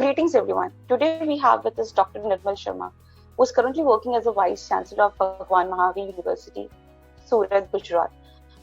Greetings everyone. Today we have with us Dr. Nirmal Sharma, who is currently working as a Vice Chancellor of Bhagwan Mahavir University, Surat, Gujarat.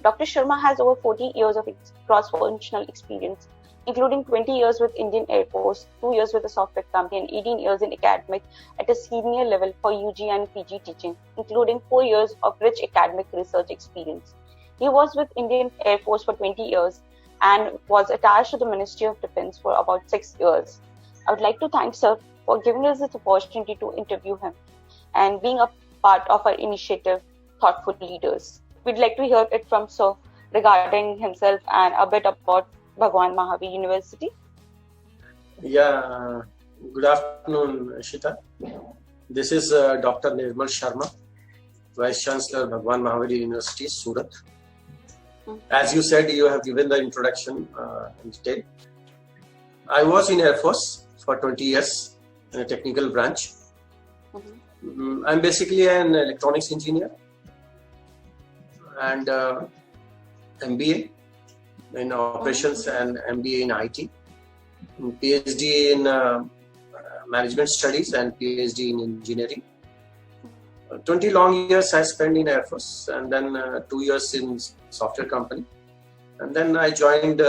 Dr. Sharma has over 40 years of cross-functional experience, including 20 years with Indian Air Force, 2 years with a software company, and 18 years in academic at a senior level for UG and PG teaching, including 4 years of rich academic research experience. He was with Indian Air Force for 20 years and was attached to the Ministry of Defence for about 6 years. I would like to thank Sir for giving us this opportunity to interview him and being a part of our initiative, Thoughtful Leaders. We'd like to hear it from Sir regarding himself and a bit about Bhagwan Mahavir University. Yeah, good afternoon, Shita. This is Dr. Nirmal Sharma, Vice Chancellor, Bhagwan Mahavir University, Surat. As you said, you have given the introduction in detail. I was in Air Force for 20 years in a technical branch. I'm basically an electronics engineer and MBA in operations and MBA in IT, PhD in management studies and PhD in engineering. 20 long years I spent in Air Force and then 2 years in software company. And then I joined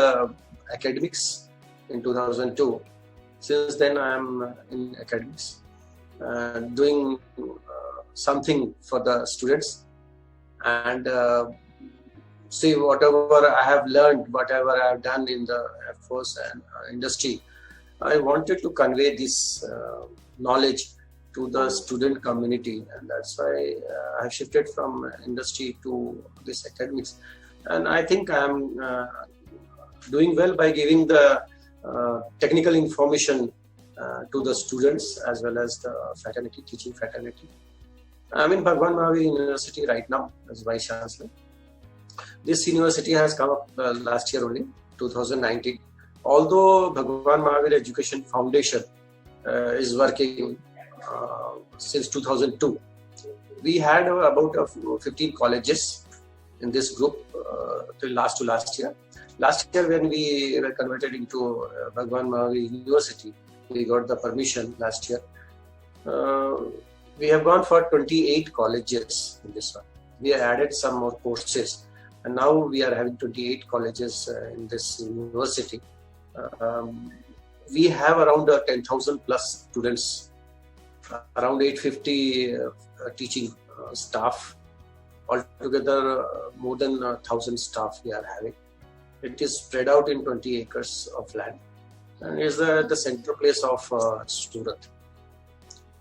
academics in 2002. Since then I'm in academics, doing something for the students and see whatever I have learned, whatever I have done in the Air Force and industry. I wanted to convey this knowledge to the student community, and that's why I have shifted from industry to this academics. And I think I'm doing well by giving the technical information to the students as well as the fraternity, teaching fraternity. I'm in Bhagwan Mahavir University right now as Vice Chancellor. This university has come up last year only, 2019. Although Bhagwan Mahavir Education Foundation is working since 2002, we had about 15 colleges in this group till last year. Last year, when we were converted into Bhagwan Mahavir University, we got the permission last year. We have gone for 28 colleges in this one. We added some more courses, and now we are having 28 colleges in this university. We have around 10,000 plus students, around 850 teaching staff. Altogether, more than 1,000 staff we are having. It is spread out in 20 acres of land and is the central place of Surat.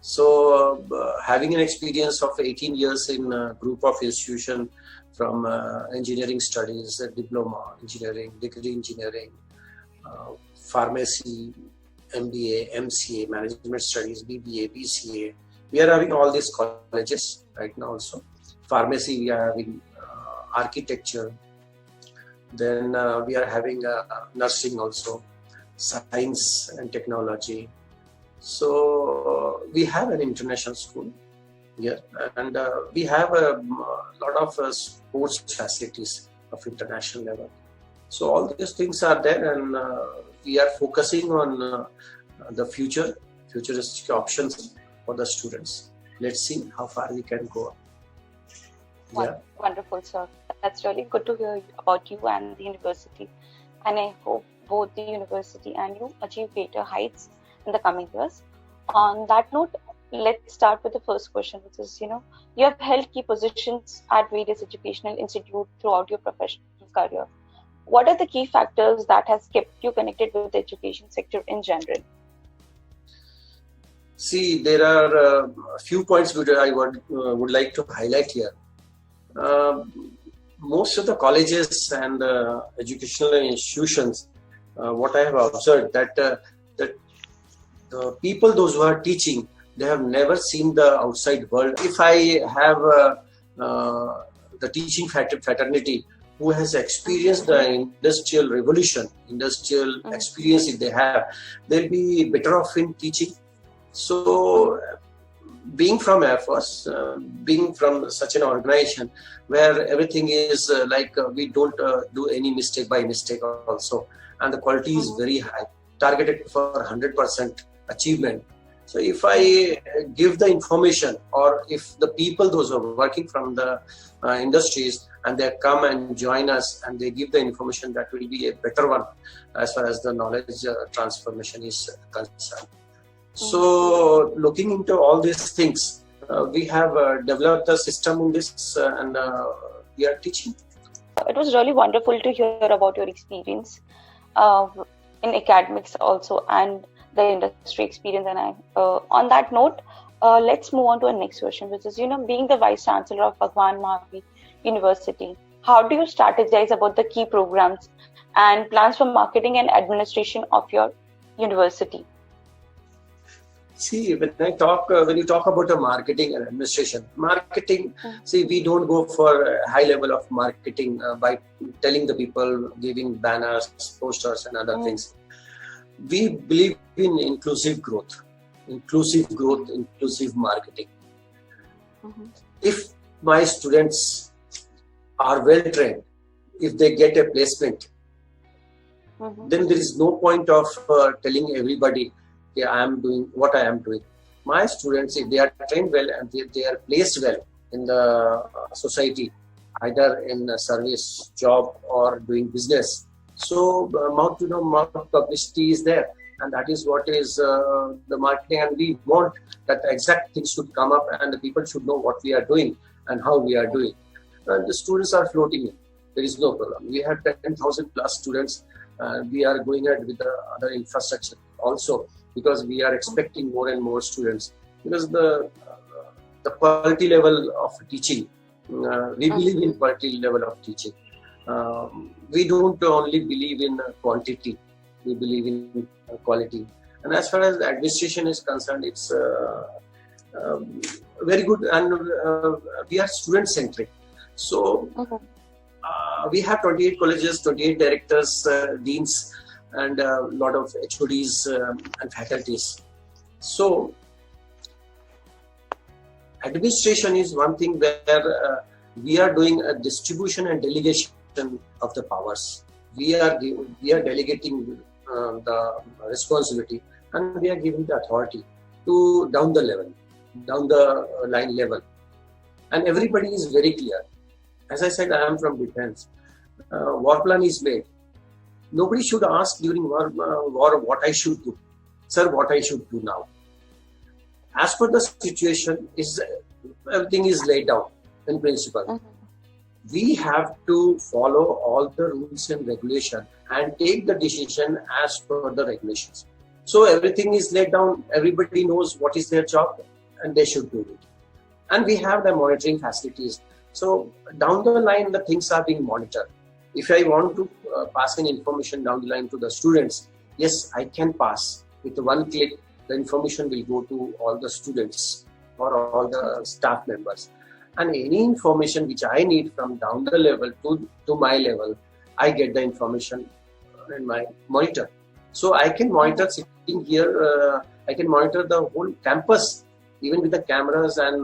So having an experience of 18 years in a group of institutions from engineering studies, diploma engineering, degree engineering, pharmacy, MBA, MCA, management studies, BBA, BCA. We are having all these colleges right now also. Pharmacy, we are having architecture. Then we are having nursing also, science and technology. So we have an international school here, and we have a lot of sports facilities of international level. So all these things are there, and we are focusing on the futuristic options for the students. Let's see how far we can go. Yeah. Wonderful, sir. That's really good to hear about you and the university. And I hope both the university and you achieve greater heights in the coming years. On that note, let's start with the first question, which is, you have held key positions at various educational institutes throughout your professional career. What are the key factors that has kept you connected with the education sector in general? See, there are a few points which I would like to highlight here. Most of the colleges and educational institutions, what I have observed that the people, those who are teaching, they have never seen the outside world. If I have the teaching fraternity who has experienced the industrial revolution, industrial experience if they have, they'll be better off in teaching. So being from Air Force, being from such an organization where everything is we don't do any mistake by mistake also, and the quality is very high, targeted for 100% achievement. So if I give the information, or if the people, those who are working from the industries, and they come and join us and they give the information, that will be a better one as far as the knowledge transformation is concerned. So looking into all these things, we have developed a system in this and we are teaching. It was really wonderful to hear about your experience in academics also, and the industry experience. And on that note, let's move on to our next question, which is, being the Vice Chancellor of Bhagwan Mahavir University, how do you strategize about the key programs and plans for marketing and administration of your university? See, when you talk about the marketing and administration, see, we don't go for a high level of marketing by telling the people, giving banners, posters, and other things. We believe in inclusive growth, inclusive marketing. If my students are well trained, if they get a placement, then there is no point of telling everybody, I am doing what I am doing. My students, if they are trained well and they are placed well in the society, either in a service, job, or doing business, so mouth publicity is there, and that is what is the marketing. And we want that the exact things should come up, and the people should know what we are doing and how we are doing. And the students are floating in. There is no problem. We have 10,000 plus students. We are going ahead with the other infrastructure also, because we are expecting more and more students, because the quality level of teaching, we believe in quality level of teaching. We don't only believe in quantity, we believe in quality. And as far as the administration is concerned, it's very good, and we are student centric. So we have 28 colleges, 28 directors, deans, and a lot of HODs and faculties. So administration is one thing where we are doing a distribution and delegation of the powers. We are delegating the responsibility, and we are giving the authority to down the line level. And everybody is very clear. As I said, I am from defense. War plan is made. Nobody should ask during war what I should do. Sir, what I should do now. As per the situation, everything is laid down in principle. We have to follow all the rules and regulation and take the decision as per the regulations. So everything is laid down. Everybody knows what is their job and they should do it. And we have the monitoring facilities. So down the line, the things are being monitored. If I want to pass in information down the line to the students, yes, I can pass. With one click, the information will go to all the students or all the staff members. And any information which I need from down the level to my level, I get the information in my monitor. So I can monitor sitting here, I can monitor the whole campus, even with the cameras and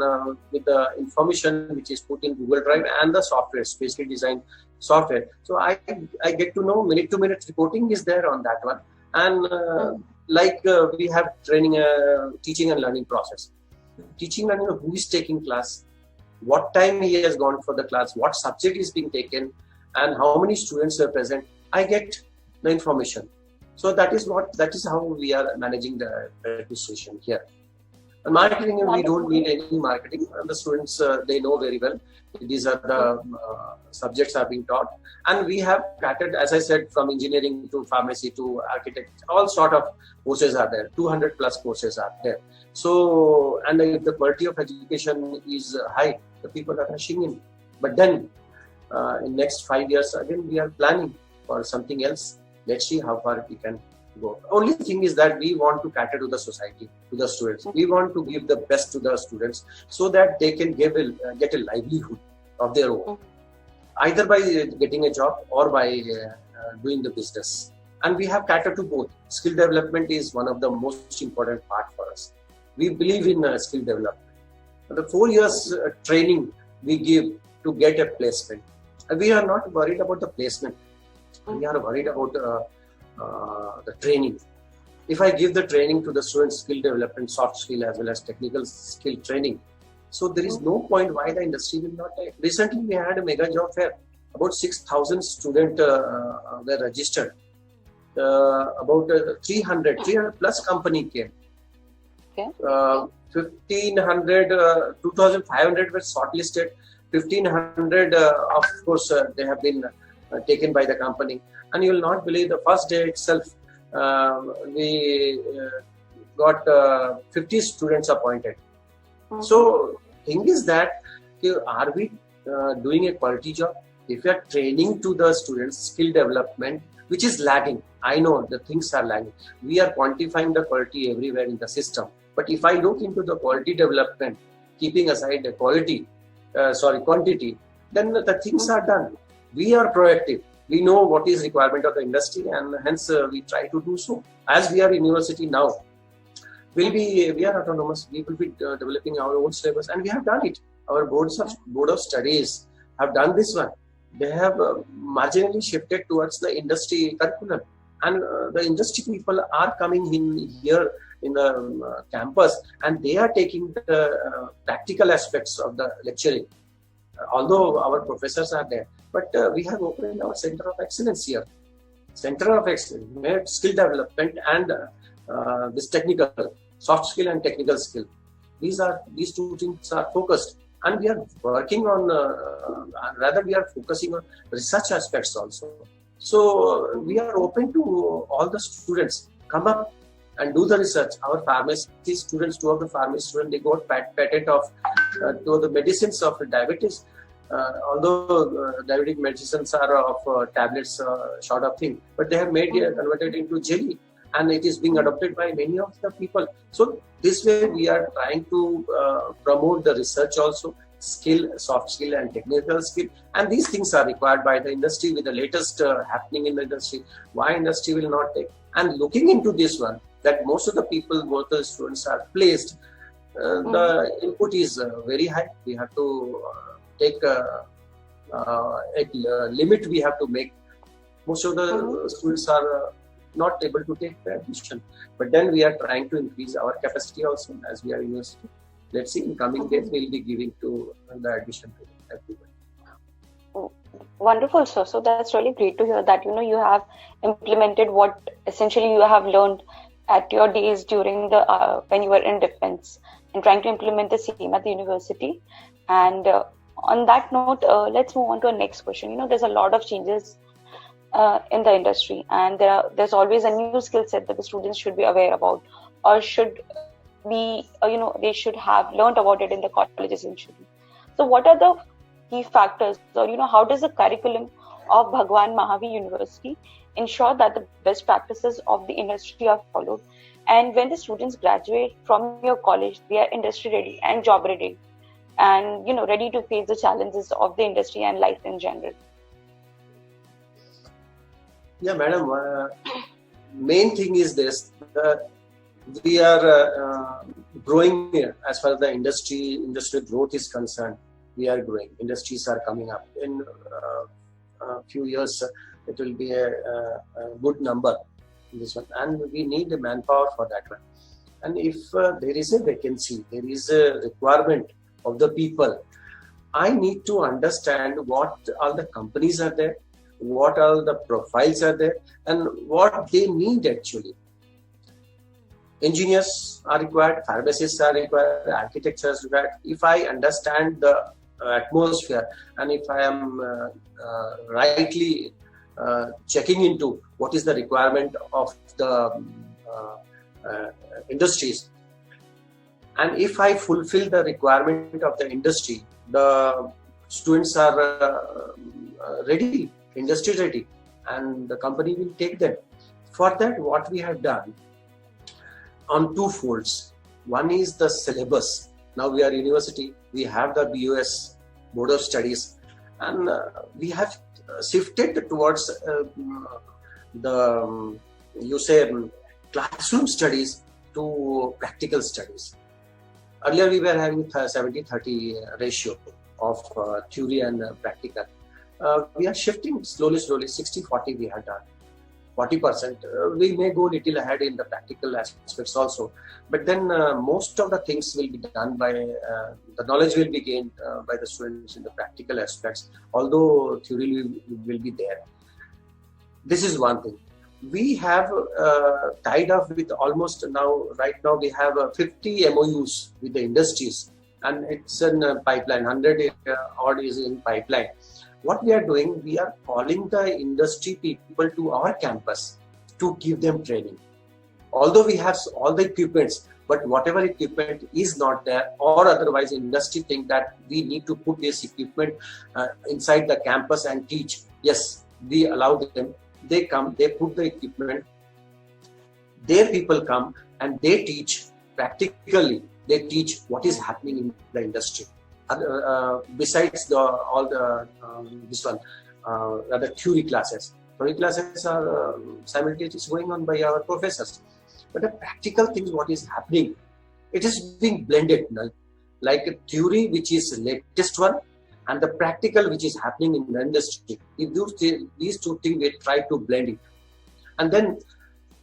with the information which is put in Google Drive and the software, specially designed software. So I get to know minute-to-minute reporting is there on that one. And we have training, teaching and learning process. Teaching and learning, who is taking class, what time he has gone for the class, what subject is being taken, and how many students are present. I get the information. So that is how we are managing the administration here. And marketing, we don't need any marketing. And the students, they know very well. These are the subjects are being taught. And we have catered, as I said, from engineering to pharmacy to architect, all sort of courses are there. 200 plus courses are there. So, and if the quality of education is high, the people are rushing in. But then, in next 5 years, again, we are planning for something else. Let's see how far we can go. Only thing is that we want to cater to the society, to the students. We want to give the best to the students so that they can get a livelihood of their own, either by getting a job or by doing the business. And we have catered to both. Skill development is one of the most important part for us. We believe in skill development. The 4 years training we give to get a placement. And we are not worried about the placement. We are worried about the training. if I give the training to the students, skill development, soft skill as well as technical skill training, so there is no point why the industry will not take. Recently, we had a mega job fair. About 6,000 students were registered. About 300 plus company came. Okay. 1,500, 2,500 were shortlisted. 1,500, of course, they have been taken by the company. And you will not believe the first day itself, we got 50 students appointed. So, thing is that, are we doing a quality job? If we are training to the students skill development, which is lagging, I know the things are lagging. We are quantifying the quality everywhere in the system. But if I look into the quality development, keeping aside the quantity, then the things are done. We are proactive. We know what is requirement of the industry, and hence we try to do so. As we are university now, we are autonomous. We will be developing our own syllabus, and we have done it. Our board of studies have done this one. They have marginally shifted towards the industry curriculum, and the industry people are coming in here in the campus, and they are taking the practical aspects of the lecturing. Although our professors are there, but we have opened our center of excellence here. Center of excellence, where skill development and this technical, soft skill and technical skill. These two things are focused, and we are working on. We are focusing on research aspects also. So we are open to all the students come up and do the research. Our pharmacy students, 2 of the pharmacy students, they got patent of to the medicines of diabetes. Although diabetic medicines are of tablets sort of thing, but they have made converted into jelly, and it is being adopted by many of the people. So this way we are trying to promote the research also, skill, soft skill and technical skill, and these things are required by the industry with the latest happening in the industry. Why industry will not take? And looking into this one, that most of the people, both the students are placed, the input is very high. We have to take a limit we have to make. Most of the students are not able to take the admission, but then we are trying to increase our capacity also as we are university. Let's see, in coming days we'll be giving to the admission to everybody. Wonderful, sir. So that's really great to hear that you have implemented what essentially you have learned at your days during the when you were in defense, and trying to implement the same at the university. And on that note, let's move on to our next question. There's a lot of changes in the industry, and there's always a new skill set that the students should be aware about, or should be they should have learned about it in the colleges initially. So what are the key factors, or how does the curriculum of Bhagwan Mahavir University ensure that the best practices of the industry are followed, and when the students graduate from your college, they are industry ready and job ready, and ready to face the challenges of the industry and life in general? Yeah, madam. Main thing is this: we are growing as far as the industry growth is concerned. We are growing. Industries are coming up. In a few years, it will be a good number in this one, and we need the manpower for that one. And if there is a vacancy, there is a requirement of the people, I need to understand what all the companies are there, what all the profiles are there, and what they need actually. Engineers are required, pharmacists are required, architects are required. If I understand the atmosphere, and if I am rightly checking into what is the requirement of the industries, and if I fulfill the requirement of the industry, the students are ready, industry ready, and the company will take them. For that, what we have done on 2 folds. One is the syllabus. Now we are university, we have the BOS, Board of Studies, and we have shifted towards the classroom studies to practical studies. Earlier we were having 70-30 ratio of theory and practical. We are shifting slowly, 60-40 we have done. 40%. We may go little ahead in the practical aspects also, but then most of the things will be done by the knowledge will be gained by the students in the practical aspects, although theory will be there. This is one thing. We have tied up with almost right now we have 50 MOUs with the industries, and it's in pipeline, 100 odd is in pipeline. What we are doing, we are calling the industry people to our campus to give them training. Although we have all the equipments, but whatever equipment is not there, or otherwise industry think that we need to put this equipment inside the campus and teach. Yes, we allow them. They come, they put the equipment. Their people come and they teach practically. They teach what is happening in the industry. Besides the theory classes. Theory classes are simultaneously going on by our professors. But the practical things, what is happening, it is being blended. Like a theory, which is the latest one, and the practical, which is happening in the industry. These two things, we try to blend it. And then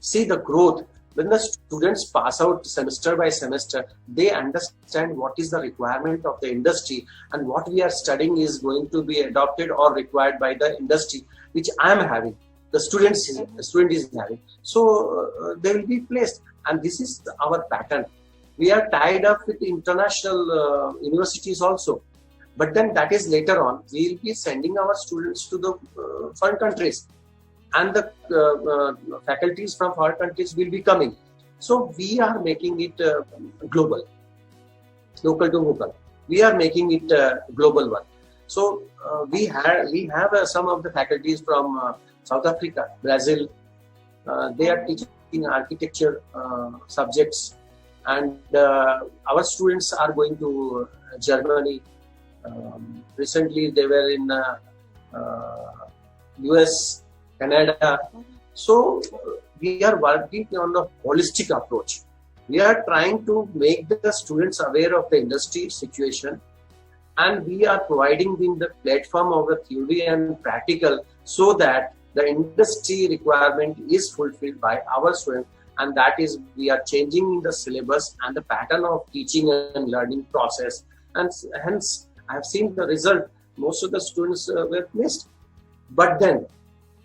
see the growth. When the students pass out semester by semester, they understand what is the requirement of the industry and what we are studying is going to be adopted or required by the industry, which I am having. The student is having. So they will be placed. And this is our pattern. We are tied up with international universities also. But then that is later on. We will be sending our students to the foreign countries. And the faculties from foreign countries will be coming. So we are making it global, local to local. We are making it global one. So we have some of the faculties from South Africa, Brazil. They are teaching architecture subjects, and our students are going to Germany. Recently, they were in US. Canada. So we are working on a holistic approach. We are trying to make the students aware of the industry situation, and we are providing them the platform of the theory and practical so that the industry requirement is fulfilled by our students, and that is we are changing the syllabus and the pattern of teaching and learning process, and hence I have seen the result. Most of the students were placed, but then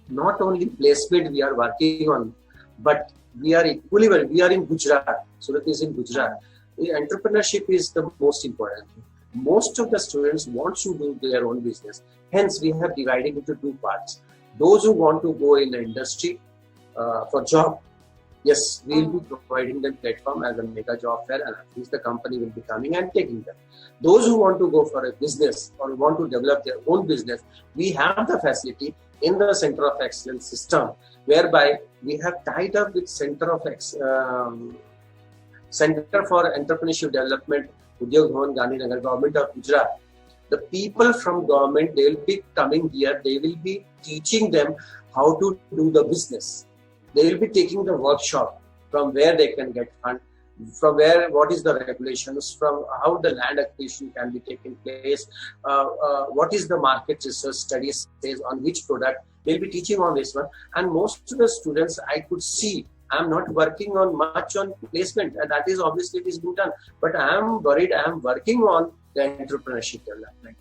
not only placement we are working on, but we are equally well. We are in Gujarat. Surat is in Gujarat. The entrepreneurship is the most important. Most of the students want to do their own business. Hence, we have divided into two parts. Those who want to go in the industry for job, yes, we will be providing them platform as a mega job fair, and at least the company will be coming and taking them. Those who want to go for a business or want to develop their own business, we have the facility in the Center of Excellence system, whereby we have tied up with Center for Entrepreneurship Development, Udyog Bhavan, Gandhinagar, Government of Gujarat. The people from government, they will be coming here, they will be teaching them how to do the business. They will be taking the workshop from where they can get fund, from where, what is the regulations, from how the land acquisition can be taken place, what is the market research studies says on which product. They'll be teaching on this one. And most of the students I could see, I'm not working on much on placement, and that is obviously it is being done. But I am working on the entrepreneurship development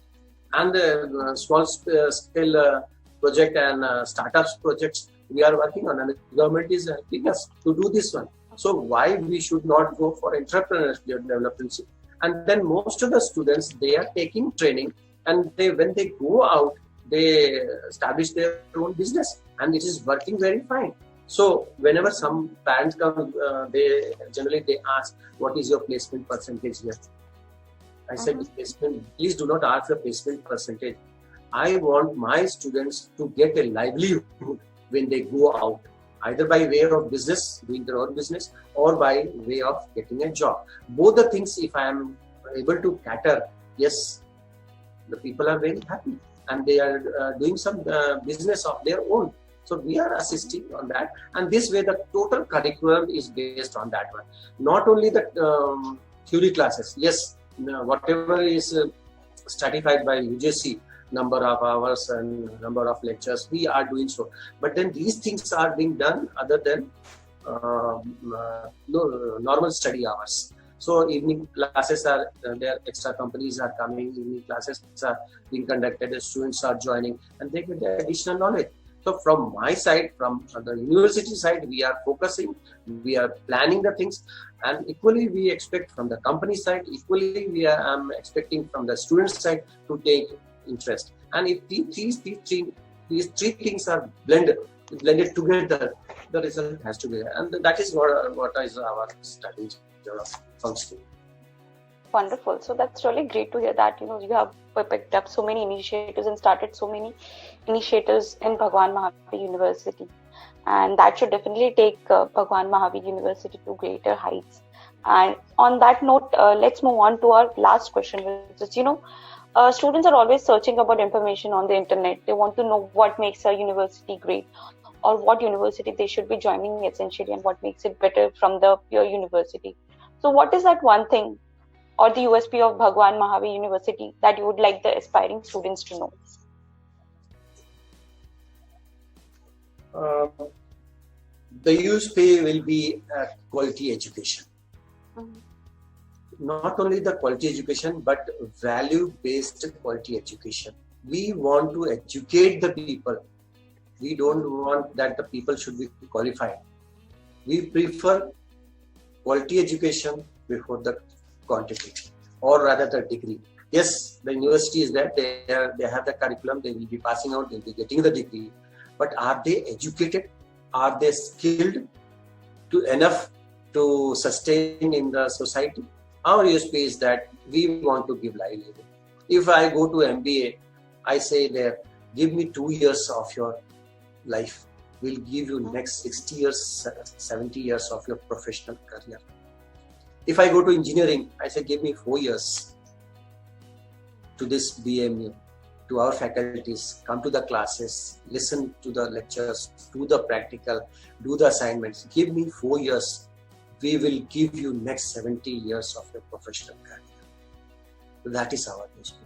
and the small scale project and startups projects we are working on, and the government is helping us to do this one. So why we should not go for entrepreneurship development? And then most of the students, they are taking training, and when they go out, they establish their own business, and it is working very fine. So whenever some parents come, they ask, what is your placement percentage here? I said, placement, please do not ask the placement percentage. I want my students to get a livelihood when they go out, either by way of business, doing their own business, or by way of getting a job. Both the things, if I am able to cater, yes, the people are very happy and they are doing some business of their own. So we are assisting on that, and this way the total curriculum is based on that one. Not only the theory classes, yes, whatever is stratified by UGC, number of hours and number of lectures. We are doing so, but then these things are being done other than normal study hours. So evening classes are there, extra companies are coming, evening classes are being conducted, the students are joining, and they get the additional knowledge. So from my side, from the university side, we are focusing, we are planning the things, and equally we expect from the company side, equally we are expecting from the student side to take interest. And if these three things are blended together, the result has to be there. And that is what is our study function. Wonderful. So that's really great to hear that, you have picked up so many initiatives and started so many initiatives in Bhagwan Mahavir University. And that should definitely take Bhagwan Mahavir University to greater heights. And on that note, let's move on to our last question, which is, students are always searching about information on the internet. They want to know what makes a university great, or what university they should be joining essentially, and what makes it better from the pure university. So what is that one thing or the USP of Bhagwan Mahavir University that you would like the aspiring students to know? The USP will be quality education. Not only the quality education, but value-based quality education. We want to educate the people. We don't want that the people should be qualified. We prefer quality education before the quantity, or rather the degree. Yes, the university is there, they have the curriculum, they will be passing out, they will be getting the degree. But are they educated? Are they skilled enough to sustain in the society? Our USP is that we want to give livelihood. If I go to MBA, I say there, give me 2 years of your life. We'll give you next 60 years, 70 years of your professional career. If I go to engineering, I say, give me 4 years to this BMU, to our faculties, come to the classes, listen to the lectures, do the practical, do the assignments. Give me 4 years. We will give you next 70 years of your professional career. That is our mission.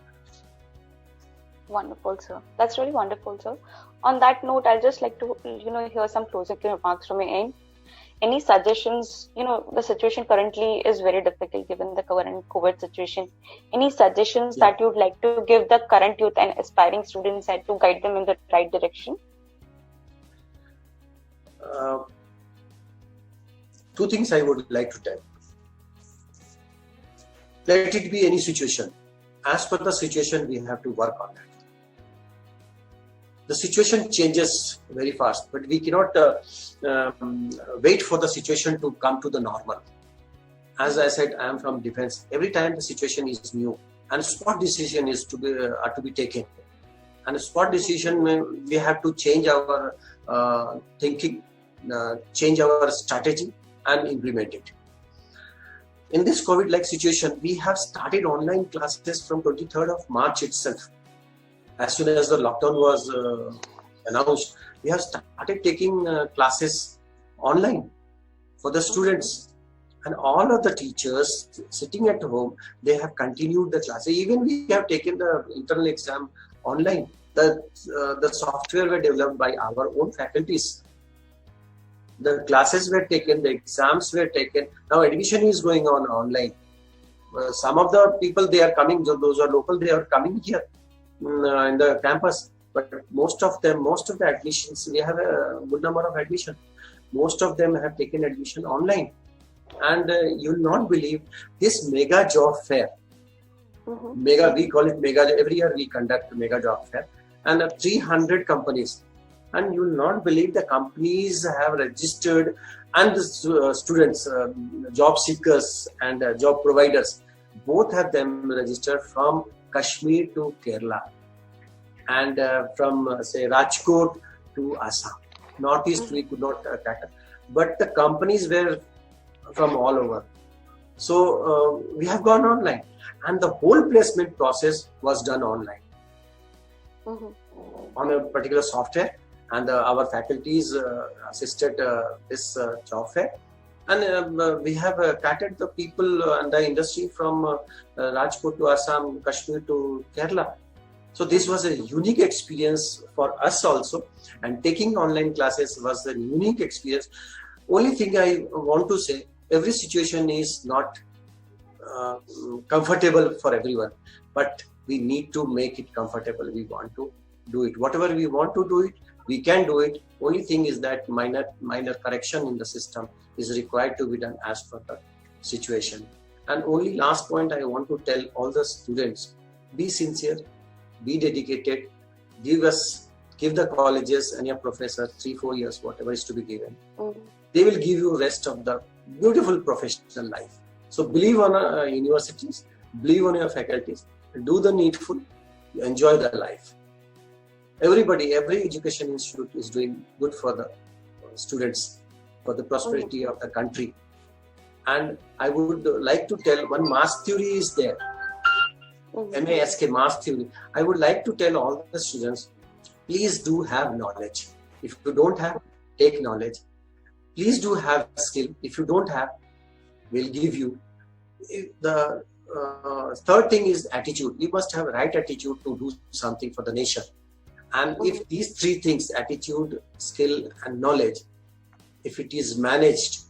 Wonderful, sir. That's really wonderful, sir. On that note, I'd just like to, hear some closing remarks from your end. Any suggestions? The situation currently is very difficult given the current COVID situation. Any suggestions that you'd like to give the current youth and aspiring students and to guide them in the right direction? 2 things I would like to tell. Let it be any situation. As per the situation, we have to work on that. The situation changes very fast, but we cannot wait for the situation to come to the normal. As I said, I am from defense. Every time the situation is new, and spot decision is to be taken. And a spot decision, we have to change our thinking, change our strategy, and implement it. In this COVID-like situation, we have started online classes from 23rd of March itself. As soon as the lockdown was announced, we have started taking classes online for the students. And all of the teachers sitting at home, they have continued the classes. Even we have taken the internal exam online. The software were developed by our own faculties. The classes were taken, the exams were taken. Now admission is going on online. Some of the people, they are coming, those are local, they are coming here in the campus. But most of the admissions, we have a good number of admission. Most of them have taken admission online. And you'll not believe this mega job fair. Mega, we call it mega, every year we conduct mega job fair. And 300 companies. And you will not believe the companies have registered, and the students, job seekers and job providers, both have them registered from Kashmir to Kerala, and from say Rajkot to Assam. Northeast we could not cater, but the companies were from all over. So we have gone online, and the whole placement process was done online on a particular software. And our faculties assisted this job fair, and we have catered the people and the industry from Rajkot to Assam, Kashmir to Kerala. So this was a unique experience for us also, and taking online classes was a unique experience. Only thing I want to say, every situation is not comfortable for everyone, but we need to make it comfortable. We want to do it. Whatever we want to do it, we can do it. Only thing is that minor correction in the system is required to be done as per the situation. And only last point I want to tell all the students, be sincere, be dedicated, give the colleges and your professor 3-4 years, whatever is to be given. They will give you rest of the beautiful professional life. So believe on universities, believe on your faculties, do the needful, enjoy the life. Everybody, every education institute is doing good for the students, for the prosperity of the country. And I would like to tell, one mass theory is there. MASK, mass theory. I would like to tell all the students, please do have knowledge. If you don't have, take knowledge. Please do have skill. If you don't have, we'll give you. The third thing is attitude. You must have right attitude to do something for the nation. And if these three things, attitude, skill and knowledge, if it is managed,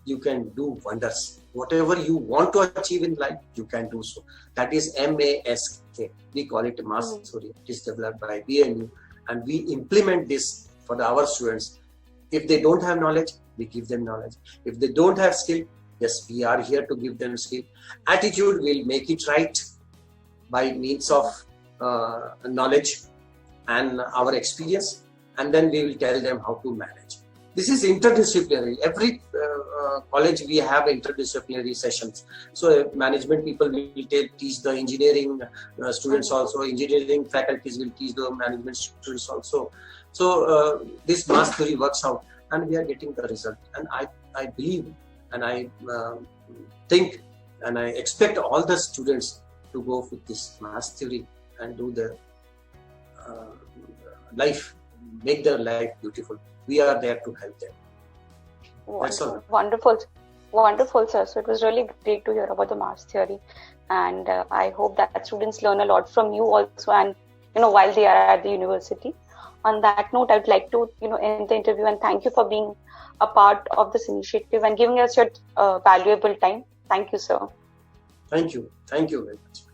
you can do wonders. Whatever you want to achieve in life, you can do so. That is MASK. We call it mass theory. It is developed by BNU, and we implement this for our students. If they don't have knowledge, we give them knowledge. If they don't have skill, yes, we are here to give them skill. Attitude will make it right by means of knowledge and our experience, and then we will tell them how to manage. This is interdisciplinary. Every college we have interdisciplinary sessions. So management people will teach the engineering students also. Engineering faculties will teach the management students also. So this mass theory works out, and we are getting the result. And I believe, and I think, and I expect all the students to go with this mass theory and do the life, make their life beautiful. We are there to help them. That's all. Wonderful, sir. So it was really great to hear about the mass theory, and I hope that students learn a lot from you also, and while they are at the university. On that note, I'd like to end the interview and thank you for being a part of this initiative and giving us your valuable time. Thank you, sir. Thank you very much.